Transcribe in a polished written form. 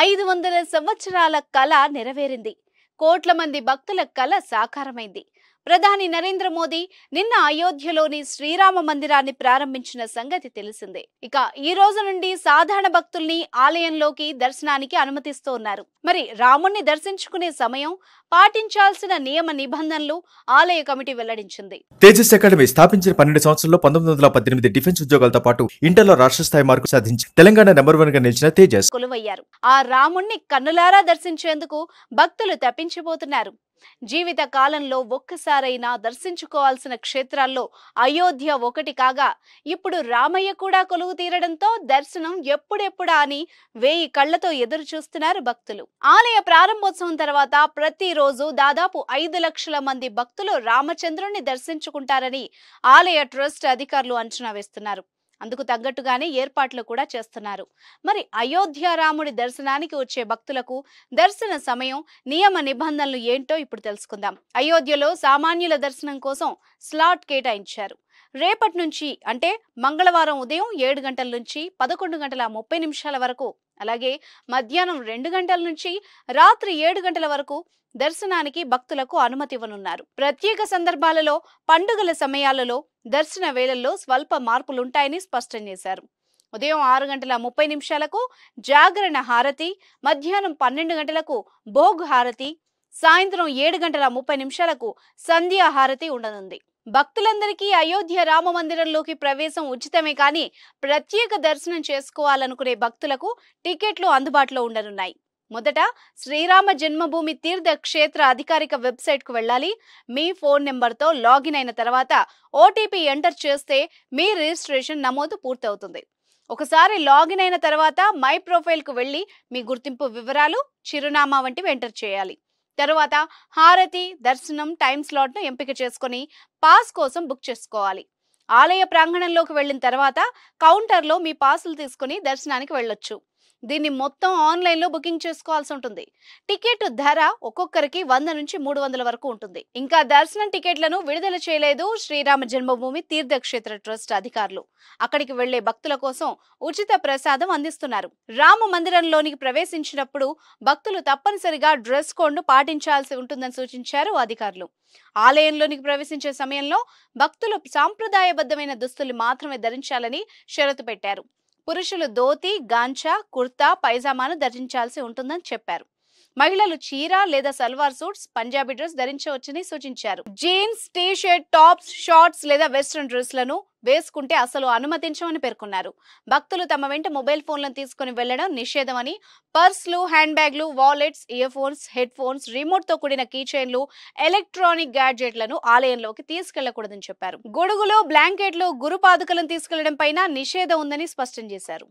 500 సంవత్సరాల కల నెరవేరింది. కోట్ల మంది భక్తుల కల సాకారమైంది. ప్రధాని నరేంద్ర మోదీ నిన్న అయోధ్యలోని శ్రీరామ మందిరాన్ని ప్రారంభించిన సంగతి తెలిసిందే. ఇక ఈ రోజు నుండి సాధారణ భక్తుల్ని ఆలయంలోకి దర్శనానికి అనుమతిస్తూ ఉన్నారు. మరి రాముణ్ణి దర్శించుకునే సమయం, పాటించాల్సిన నియమ నిబంధనలు ఆలయ కమిటీ వెల్లడించింది. తేజస్ అకాడమీ స్థాపించిన 12 సంవత్సరాల్లో 1918 డిఫెన్స్ ఉద్యోగాలతో పాటు ఇంటర్లో రాష్ట్ర స్థాయి మార్కు సాధించి తెలంగాణ నెంబర్ 1 గా నిలిచిన తేజస్ కొలువయ్యారు. ఆ రాముణ్ణి కన్నులారా దర్శించేందుకు భక్తులు తప్పించిపోతున్నారు. జీవిత కాలంలో ఒక్కసారైనా దర్శించుకోవాల్సిన క్షేత్రాల్లో అయోధ్య ఒకటి కాగా, ఇప్పుడు రామయ్య కూడా కొలువు తీరడంతో దర్శనం ఎప్పుడెప్పుడా అని 1000 కళ్లతో ఎదురు చూస్తున్నారు భక్తులు. ఆలయ ప్రారంభోత్సవం తర్వాత ప్రతిరోజు దాదాపు 5 లక్షల మంది భక్తులు రామచంద్రుణ్ణి దర్శించుకుంటారని ఆలయ ట్రస్ట్ అధికారులు అంచనా వేస్తున్నారు. అందుకు తగ్గట్టుగానే ఏర్పాట్లు కూడా చేస్తున్నారు. మరి అయోధ్య రాముడి దర్శనానికి వచ్చే భక్తులకు దర్శన సమయం, నియమ నిబంధనలు ఏంటో ఇప్పుడు తెలుసుకుందాం. అయోధ్యలో సామాన్యుల దర్శనం కోసం స్లాట్ కేటాయించారు. రేపటి నుంచి అంటే మంగళవారం ఉదయం 7 గంటల నుంచి 11:30 వరకు, అలాగే మధ్యాహ్నం 2 గంటల నుంచి రాత్రి 7 గంటల వరకు దర్శనానికి భక్తులకు అనుమతి ఇవ్వనున్నారు. ప్రత్యేక సందర్భాలలో, పండుగల సమయాలలో దర్శన వేళల్లో స్వల్ప మార్పులుంటాయని స్పష్టం చేశారు. ఉదయం 6:30 జాగరణ హారతి, మధ్యాహ్నం 12 గంటలకు భోగ్ హారతి, సాయంత్రం 7:30 సంధ్యా హారతి ఉండనుంది. భక్తులందరికీ అయోధ్య రామ మందిరంలోకి ప్రవేశం ఉచితమే కానీ ప్రత్యేక దర్శనం చేసుకోవాలనుకునే భక్తులకు టికెట్లు అందుబాటులో ఉండనున్నాయి. మొదట శ్రీరామ జన్మభూమి తీర్థ క్షేత్ర అధికారిక వెబ్సైట్ కు వెళ్ళాలి. మీ ఫోన్ నెంబర్తో లాగిన్ అయిన తర్వాత ఓటీపీ ఎంటర్ చేస్తే మీ రిజిస్ట్రేషన్ నమోదు పూర్తవుతుంది. ఒకసారి లాగిన్ అయిన తర్వాత మై ప్రొఫైల్ కు వెళ్ళి మీ గుర్తింపు వివరాలు, చిరునామా వంటివి ఎంటర్ చేయాలి. తరువాత హారతి, దర్శనం టైం స్లాట్ ను ఎంపిక చేసుకుని పాస్ కోసం బుక్ చేసుకోవాలి. ఆలయ ప్రాంగణంలోకి వెళ్లిన తర్వాత కౌంటర్లో మీ పాసులు తీసుకుని దర్శనానికి వెళ్ళొచ్చు. దీన్ని మొత్తం ఆన్లైన్ లో బుకింగ్ చేసుకోవాల్సి ఉంటుంది. టికెట్ ధర ఒక్కొక్కరికి 100 నుంచి 300 వరకు ఉంటుంది. ఇంకా దర్శనం టికెట్లను విడుదల చేయలేదు శ్రీరామ జన్మభూమి తీర్థక్షేత్ర ట్రస్ట్ అధికారులు. అక్కడికి వెళ్లే భక్తుల కోసం ఉచిత ప్రసాదం అందిస్తున్నారు. రామ మందిరంలోనికి ప్రవేశించినప్పుడు భక్తులు తప్పనిసరిగా డ్రెస్ కోడ్ ను పాటించాల్సి ఉంటుందని సూచించారు అధికారులు. ఆలయంలోనికి ప్రవేశించే సమయంలో భక్తులు సాంప్రదాయబద్ధమైన దుస్తులు మాత్రమే ధరించాలని షరతు పెట్టారు. పురుషులు ధోతి, గాంచా, కుర్తా, పైజామాను ధరించాల్సి ఉంటుందని చెప్పారు. మహిళలు చీర లేదా సల్వార్ సూట్స్, పంజాబీ డ్రెస్ ధరించవచ్చని సూచించారు. Jeans, T shirt, tops, shorts లేదా వెస్ట్రన్ డ్రెస్లను వేసుకుంటే అసలు అనుమతించమని పేర్కొన్నారు. భక్తులు తమ వెంట మొబైల్ ఫోన్లను తీసుకుని వెళ్లడం నిషేధమని, పర్స్లు, హ్యాండ్ బ్యాగ్లు, wallets, ear phones, head phones, remote తో కూడిన కీ చైన్లు, ఎలక్ట్రానిక్ గ్యాడ్జెట్లను ఆలయంలోకి తీసుకెళ్లకూడదని చెప్పారు. గొడుగులు, బ్లాంకెట్లు, గురుపాదుకలను తీసుకెళ్లడం పైన నిషేధం ఉందని స్పష్టం చేశారు.